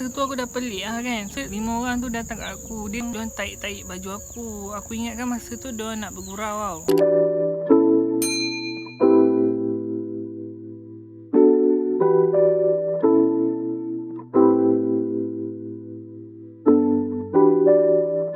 Tu aku dah pelik lah kan. So 5 orang tu datang kat aku. Diorang tarik-tarik baju aku. Aku ingatkan masa tu diorang nak bergurau tau.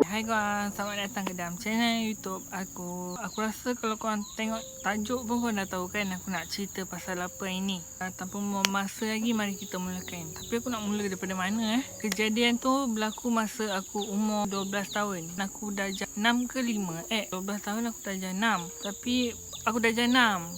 Hai korang, selamat datang ke dalam channel YouTube aku. Aku rasa kalau korang tengok tajuk pun korang dah tahu kan aku nak cerita pasal apa ini. Tanpa membuang masa lagi, mari kita mulakan. Tapi aku nak mula daripada mana Kejadian tu berlaku masa aku umur 12 tahun. Aku dah 6 ke 5? 12 tahun aku dah 6. Tapi aku dah jenam.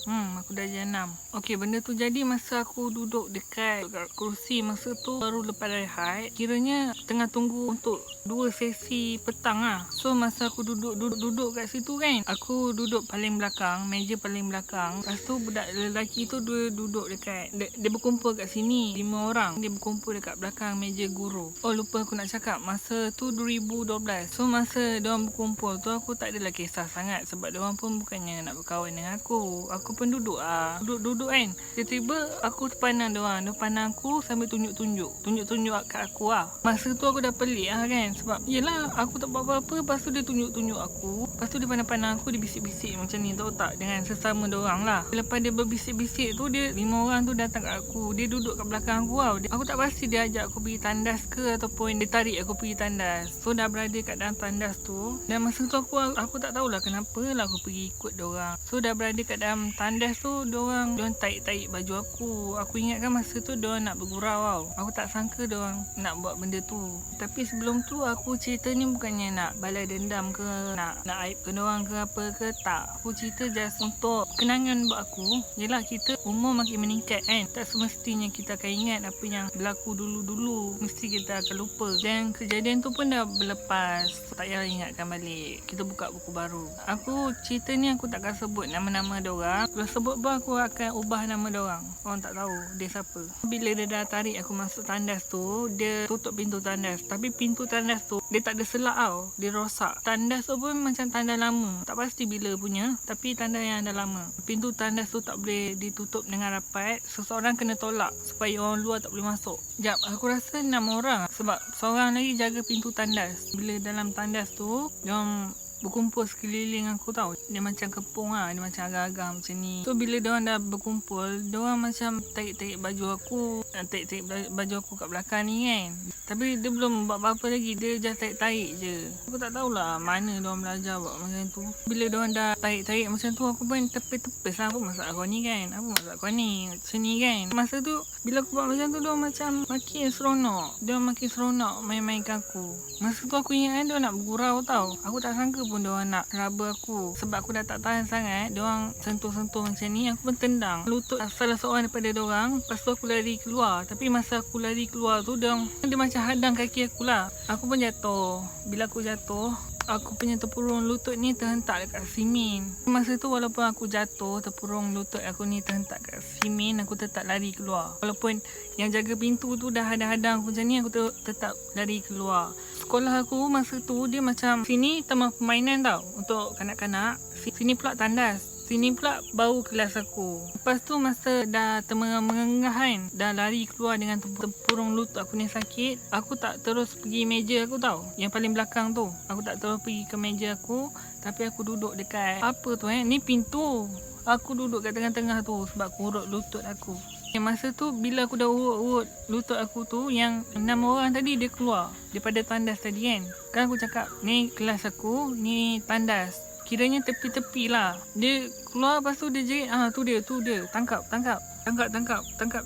Aku dah jenam. Okey, benda tu jadi masa aku duduk dekat kerusi masa tu baru lepas rehat. Kiranya tengah tunggu untuk 2 sesi petang lah. So masa aku duduk kat situ kan, aku duduk paling belakang, meja paling belakang. Lepas tu budak lelaki tu dia duduk dekat, dia berkumpul kat sini 5 orang. Dia berkumpul dekat belakang meja guru. Oh, lupa aku nak cakap, masa tu 2012. So masa diorang berkumpul tu aku tak adalah kisah sangat sebab diorang pun bukannya nak berkawan dengan aku. Aku pun duduk kan. Tiba-tiba aku terpandang diorang. Dia pandang aku sambil tunjuk-tunjuk kat aku lah. Masa tu aku dah pelik lah kan. Sebab yelah aku tak buat apa-apa. Lepas tu dia tunjuk-tunjuk aku. Lepas tu dia pandang-pandang aku. Dia bisik-bisik macam ni, tahu tak, dengan sesama diorang lah. Lepas dia berbisik-bisik tu, dia 5 orang tu datang kat aku. Dia duduk kat belakang aku tau. Aku tak pasti dia ajak aku pergi tandas ke ataupun dia tarik aku pergi tandas. So dah berada kat dalam tandas tu. Dan masa tu aku tak tahulah kenapa lah aku pergi ikut diorang. So dah berada kat dalam tandas tu, diorang tarik-tarik baju aku. Aku ingatkan masa tu diorang nak bergurau tau. Aku tak sangka diorang nak buat benda tu. Tapi sebelum tu aku cerita ni bukannya nak balas dendam ke, nak aibkan diorang ke apa ke, tak. Aku cerita just untuk kenangan buat aku. Yelah kita umur makin meningkat kan. Tak semestinya kita akan ingat apa yang berlaku dulu-dulu. Mesti kita akan lupa. Dan kejadian tu pun dah berlepas. Tak payah ingatkan balik. Kita buka buku baru. Aku cerita ni aku takkan sebut nama-nama diorang. Kalau sebut pun aku akan ubah nama diorang. Orang tak tahu dia siapa. Bila dia dah tarik aku masuk tandas tu, dia tutup pintu tandas. Tapi pintu tandas tu dia tak ada selak tau. Dia rosak. Tandas tu pun macam tandas lama. Tak pasti bila punya, tapi tandas yang dah lama. Pintu tandas tu tak boleh ditutup dengan rapat. Seseorang kena tolak supaya orang luar tak boleh masuk. Sekejap, aku rasa 6 orang. Sebab seorang lagi jaga pintu tandas. Bila dalam tandas tu, diorang berkumpul sekeliling aku tau. Dia macam kepung lah. Dia macam agak-agak macam ni. So bila diorang dah berkumpul, diorang macam tarik-tarik baju aku. Tarik-tarik baju aku kat belakang ni kan. Tapi dia belum buat apa-apa lagi. Dia just tarik-tarik je. Aku tak tahulah mana diorang belajar buat macam tu. Bila diorang dah tarik-tarik macam tu, aku pun tepis-tepis lah. Apa masalah kau ni kan? Apa masalah kau ni? Macam ni kan. Masa tu bila aku buat macam tu, diorang macam makin seronok. Diorang makin seronok main-mainkan aku. Masa tu aku ingat kan diorang nak bergurau tau. Aku tak sangka pun diorang nak raba aku. Sebab aku dah tak tahan sangat. Diorang sentuh-sentuh macam ni. Aku pun tendang lutut salah seorang daripada diorang. Lepas tu aku lari keluar. Tapi masa aku lari keluar tu, dia macam hadang kaki aku lah. Aku pun jatuh. Bila aku jatuh, aku punya tempurung lutut ni terhentak dekat simen. Masa tu walaupun aku jatuh, tempurung lutut aku ni terhentak dekat simen, aku tetap lari keluar. Walaupun yang jaga pintu tu dah hadang-hadang aku macam ni, aku tetap lari keluar. Sekolah aku masa tu dia macam, sini taman permainan tau untuk kanak-kanak. Sini pula tandas. Sini pula bau kelas aku. Lepas tu masa dah termengah-mengah kan, dah lari keluar dengan tempurung lutut aku ni sakit, aku tak terus pergi meja aku tau, yang paling belakang tu. Aku tak terus pergi ke meja aku, tapi aku duduk dekat apa tu ni pintu. Aku duduk kat tengah-tengah tu sebab aku urut lutut aku. Masa tu bila aku dah urut lutut aku tu, yang 6 orang tadi dia keluar daripada tandas tadi kan. Kan aku cakap, ni kelas aku, ni tandas. Kiranya tepi-tepi lah. Dia keluar, lepas tu dia jerit, tu dia. Tangkap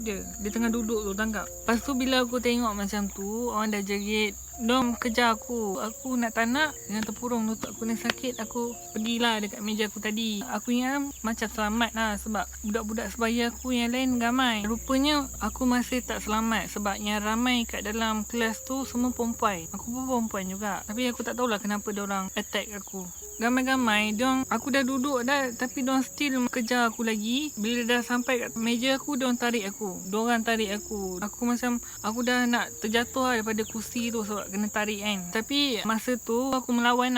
dia. Dia tengah duduk tu, tangkap. Lepas tu bila aku tengok macam tu, orang dah jerit, diorang kejar aku. Aku nak tak nak, dengan tempurung lutut aku ni sakit, aku pergilah dekat meja aku tadi. Aku ingat macam selamat lah sebab budak-budak sebaya aku yang lain ramai. Rupanya aku masih tak selamat sebab yang ramai kat dalam kelas tu semua perempuan. Aku pun perempuan juga. Tapi aku tak tahulah kenapa diorang attack aku. Ramai-ramai, aku dah duduk dah, tapi diorang still kejar aku lagi. Bila dah sampai kat meja aku, diorang tarik aku. Aku macam, aku dah nak terjatuh lah daripada kursi tu sebab kena tarik kan. Tapi masa tu aku melawan.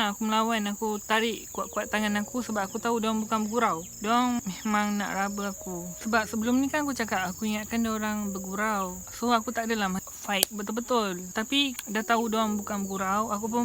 Aku tarik kuat-kuat tangan aku sebab aku tahu diorang bukan bergurau. Diorang memang nak raba aku. Sebab sebelum ni kan aku cakap, aku ingatkan diorang bergurau. So aku tak adalah fight betul-betul. Tapi dah tahu diorang bukan gurau, aku pun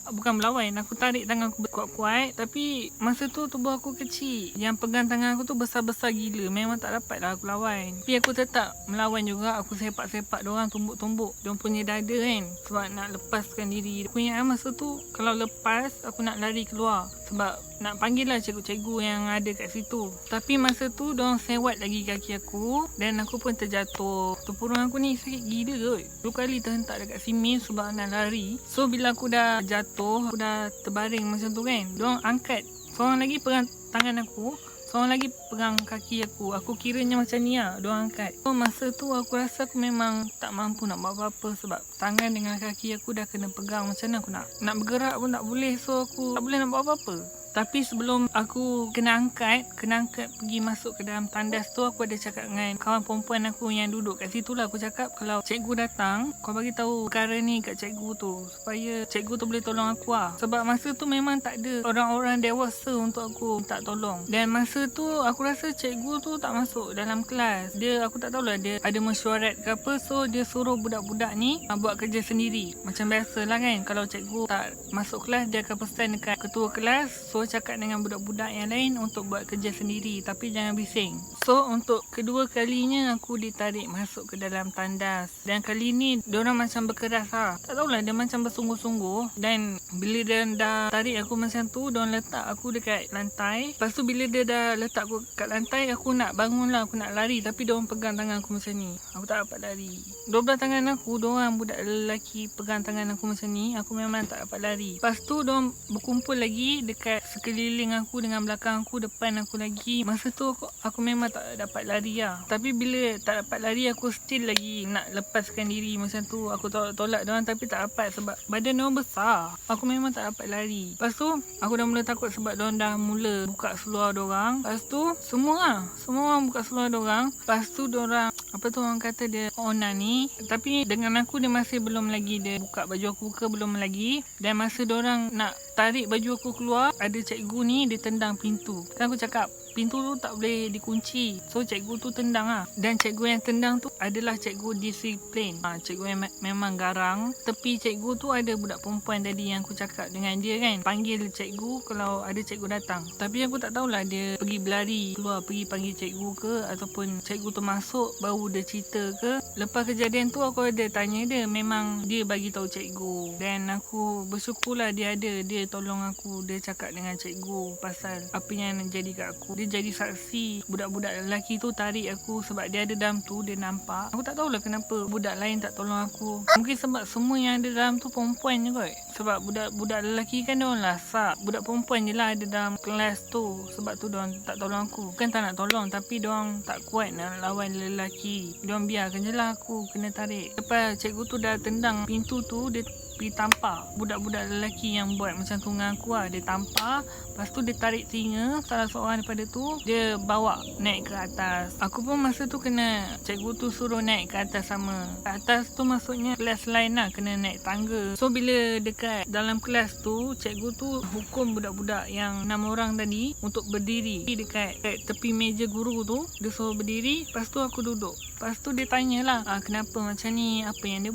bukan berlawan, aku tarik tangan aku kuat-kuat. Tapi masa tu tubuh aku kecil, yang pegang tangan aku tu besar-besar gila, memang tak dapat lah aku lawan. Tapi aku tetap melawan juga, aku sepak-sepak diorang, tumbuk-tumbuk diorang punya dada kan, sebab nak lepaskan diri. Aku ingat masa tu kalau lepas aku nak lari keluar, sebab nak panggil lah cikgu-cikgu yang ada kat situ. Tapi masa tu diorang sewat lagi kaki aku dan aku pun terjatuh. Tempurung aku ni sakit gila kot. 2 kali terhentak dekat simen sebab nak lari. So bila aku dah jatuh, aku dah terbaring macam tu kan, diorang angkat, seorang lagi pegang tangan aku, seorang lagi pegang kaki aku. Aku kiranya macam ni lah, diorang angkat. So masa tu aku rasa aku memang tak mampu nak buat apa-apa, sebab tangan dengan kaki aku dah kena pegang. Macam mana aku nak bergerak pun tak boleh. So aku tak boleh nak buat apa-apa. Tapi sebelum aku kena angkat pergi masuk ke dalam tandas tu, aku ada cakap dengan kawan perempuan aku yang duduk kat situ lah. Aku cakap, kalau cikgu datang, kau bagi tahu perkara ni kat cikgu tu, supaya cikgu tu boleh tolong aku lah. Sebab masa tu memang tak ada orang-orang dewasa untuk aku minta tolong. Dan masa tu aku rasa cikgu tu tak masuk dalam kelas. Aku tak tahulah dia ada mesyuarat ke apa. So dia suruh budak-budak ni buat kerja sendiri. Macam biasa lah kan, kalau cikgu tak masuk kelas, dia akan pesan dekat ketua kelas, so cakap dengan budak-budak yang lain untuk buat kerja sendiri, tapi jangan bising. So untuk kedua kalinya aku ditarik masuk ke dalam tandas, dan kali ni diorang macam berkeras lah. Tak tahulah, dia macam bersungguh-sungguh. Dan bila dia dah tarik aku macam tu, diorang letak aku dekat lantai. Lepas tu bila dia dah letak aku kat lantai, aku nak bangun lah, aku nak lari, tapi diorang pegang tangan aku macam ni. Aku tak dapat lari. 12 tangan aku, diorang budak lelaki pegang tangan aku macam ni, aku memang tak dapat lari. Lepas tu diorang berkumpul lagi dekat sekeliling aku, dengan belakang aku, depan aku lagi. Masa tu aku memang tak dapat lari lah. Tapi bila tak dapat lari, aku still lagi nak lepaskan diri macam tu. Aku tolak diorang tapi tak dapat, sebab badan diorang besar. Aku memang tak dapat lari. Lepas tu aku dah mula takut sebab diorang dah mula buka seluar diorang. Lepas tu semua orang buka seluar diorang. Lepas tu diorang, apa tu orang kata, dia onan ni. Tapi dengan aku dia masih belum lagi, dia buka baju aku ke belum lagi. Dan masa diorang nak tarik baju aku keluar, ada cikgu ni dia tendang pintu. Kan aku cakap pintu tu tak boleh dikunci, so cikgu tu tendang lah. Dan cikgu yang tendang tu adalah cikgu disiplin. Cikgu yang memang garang. Tepi cikgu tu ada budak perempuan tadi yang aku cakap dengan dia kan, panggil cikgu kalau ada cikgu datang. Tapi aku tak tahulah dia pergi berlari keluar, pergi panggil cikgu ke, ataupun cikgu tu masuk baru dia cerita ke. Lepas kejadian tu aku ada tanya dia, memang dia bagi tahu cikgu. Dan aku bersyukurlah dia tolong aku. Dia cakap dengan cikgu pasal apa yang jadi kat aku. Dia jadi saksi. Budak-budak lelaki tu tarik aku sebab dia ada dalam tu, dia nampak. Aku tak tahulah kenapa budak lain tak tolong aku. Mungkin sebab semua yang ada dalam tu perempuan je kot. Sebab budak lelaki kan diorang lasak. Budak perempuan je lah ada dalam kelas tu. Sebab tu diorang tak tolong aku. Bukan tak nak tolong, tapi diorang tak kuat nak lawan lelaki. Diorang biarkan je lah aku kena tarik. Lepas cikgu tu dah tendang pintu tu, dia pergi tampar budak-budak lelaki yang buat macam tu dengan aku lah. Dia tampar. Lepas tu dia tarik telinga salah seorang daripada tu, dia bawa naik ke atas. Aku pun masa tu kena cikgu tu suruh naik ke atas sama. Ke atas tu maksudnya kelas lain lah, kena naik tangga. So bila dekat dalam kelas tu, cikgu tu hukum budak-budak yang 6 orang tadi untuk berdiri dekat tepi meja guru tu. Dia suruh berdiri. Lepas tu aku duduk. Lepas tu dia tanyalah, kenapa macam ni, apa yang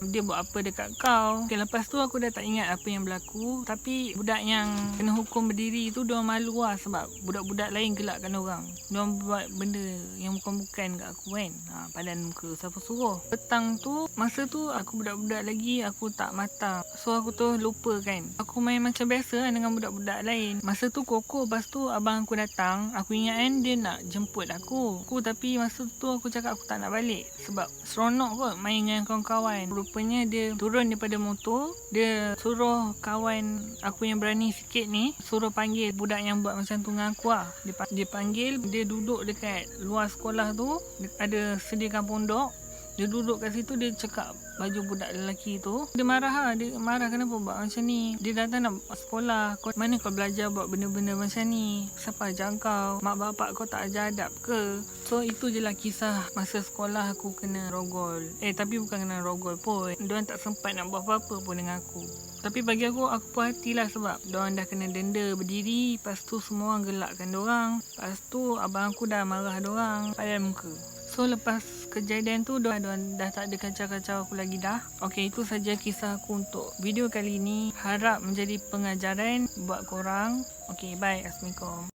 dia buat apa dekat kau. Okay, lepas tu aku dah tak ingat apa yang berlaku. Tapi budak yang kena hukum berdiri tu, diorang malu lah sebab budak-budak lain gelakkan diorang. Diorang buat benda yang bukan-bukan kat aku kan. Padan muka, siapa suruh. Petang tu, masa tu aku budak-budak lagi, aku tak matang. So aku tu lupa kan. Aku main macam biasa lah dengan budak-budak lain. Masa tu Koko, lepas tu abang aku datang. Aku ingat kan dia nak jemput aku. Tapi masa tu aku cakap aku tak nak balik sebab seronok kot main dengan kawan-kawan. Rupanya dia turun daripada motor, dia suruh kawan aku yang berani sikit ni, suruh panggil budak yang buat macam tu dengan aku lah. Dia panggil, dia duduk dekat luar sekolah tu, ada sediakan pondok. Dia duduk kat situ, dia cakap baju budak lelaki tu. Dia marah lah. Dia marah kenapa buat macam ni. Dia datang nak sekolah. Mana kau belajar buat benda-benda macam ni? Siapa ajar kau? Mak bapak kau tak ajar adab ke? So itu je lah kisah masa sekolah aku kena rogol. Tapi bukan kena rogol pun. Diorang tak sempat nak buat apa-apa pun dengan aku. Tapi bagi aku puas hati lah sebab diorang dah kena denda berdiri. Lepas tu semua orang gelakkan diorang. Lepas tu abang aku dah marah diorang padan muka. So lepas kejadian tu diorang dah tak ada kacau-kacau aku lagi dah. Okey, itu saja kisah aku untuk video kali ini. Harap menjadi pengajaran buat korang. Okey, bye. Assalamualaikum.